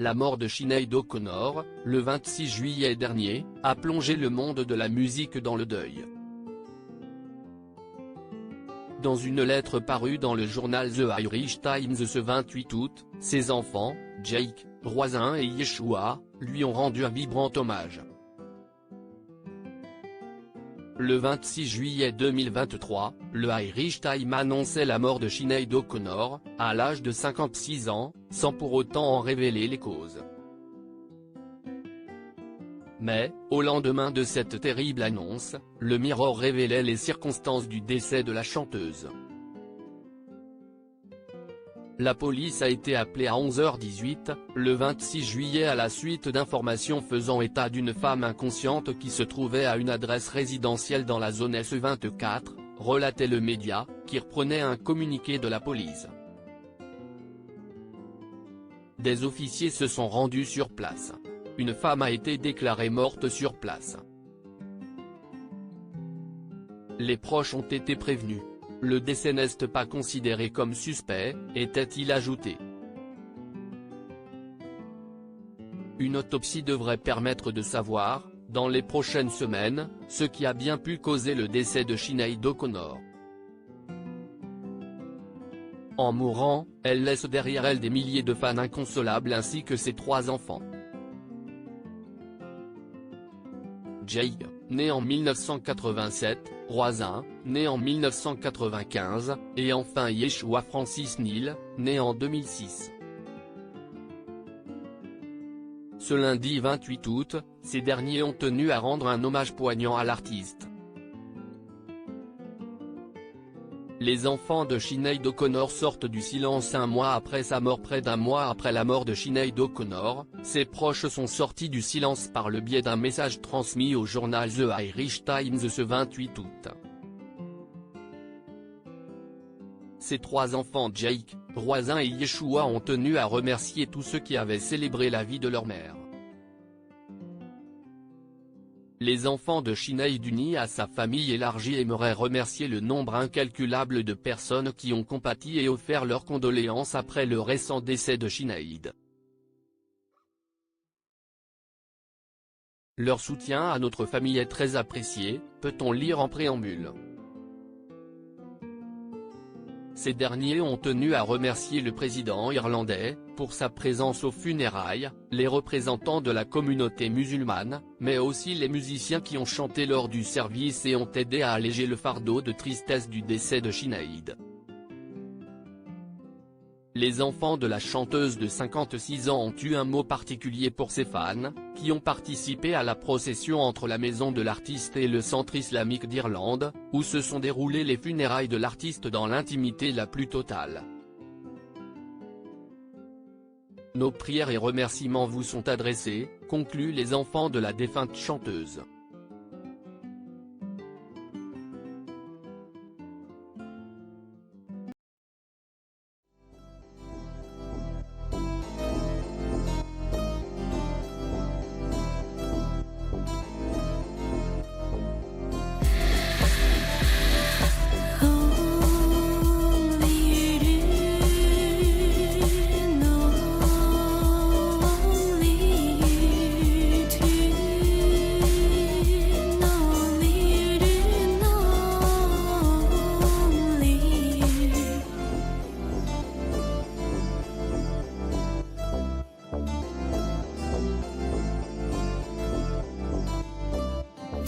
La mort de Sinéad O'Connor, le 26 juillet dernier, a plongé le monde de la musique dans le deuil. Dans une lettre parue dans le journal The Irish Times ce 28 août, ses enfants, Jake, Roisin et Yeshua, lui ont rendu un vibrant hommage. Le 26 juillet 2023, le Irish Times annonçait la mort de Sinéad O'Connor, à l'âge de 56 ans, sans pour autant en révéler les causes. Mais, au lendemain de cette terrible annonce, le Mirror révélait les circonstances du décès de la chanteuse. La police a été appelée à 11h18, le 26 juillet à la suite d'informations faisant état d'une femme inconsciente qui se trouvait à une adresse résidentielle dans la zone SE24, relatait le média, qui reprenait un communiqué de la police. Des officiers se sont rendus sur place. Une femme a été déclarée morte sur place. Les proches ont été prévenus. Le décès n'est pas considéré comme suspect, était-il ajouté. Une autopsie devrait permettre de savoir, dans les prochaines semaines, ce qui a bien pu causer le décès de Sinéad O'Connor. En mourant, elle laisse derrière elle des milliers de fans inconsolables ainsi que ses 3 enfants. Jake, né en 1987, Roisin, né en 1995, et enfin Yeshua Francis Neal, né en 2006. Ce lundi 28 août, ces derniers ont tenu à rendre un hommage poignant à l'artiste. Les enfants de Sinéad O'Connor sortent du silence un mois après sa mort. Près d'un mois après la mort de Sinéad O'Connor, ses proches sont sortis du silence par le biais d'un message transmis au journal The Irish Times ce 28 août. Ses 3 enfants Jake, Roisin et Yeshua ont tenu à remercier tous ceux qui avaient célébré la vie de leur mère. Les enfants de Sinéad unis à sa famille élargie aimeraient remercier le nombre incalculable de personnes qui ont compati et offert leurs condoléances après le récent décès de Sinéad. Leur soutien à notre famille est très apprécié, peut-on lire en préambule. Ces derniers ont tenu à remercier le président irlandais, pour sa présence aux funérailles, les représentants de la communauté musulmane, mais aussi les musiciens qui ont chanté lors du service et ont aidé à alléger le fardeau de tristesse du décès de Sinéad. Les enfants de la chanteuse de 56 ans ont eu un mot particulier pour ses fans, qui ont participé à la procession entre la maison de l'artiste et le Centre islamique d'Irlande, où se sont déroulées les funérailles de l'artiste dans l'intimité la plus totale. Nos prières et remerciements vous sont adressés, concluent les enfants de la défunte chanteuse.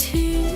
To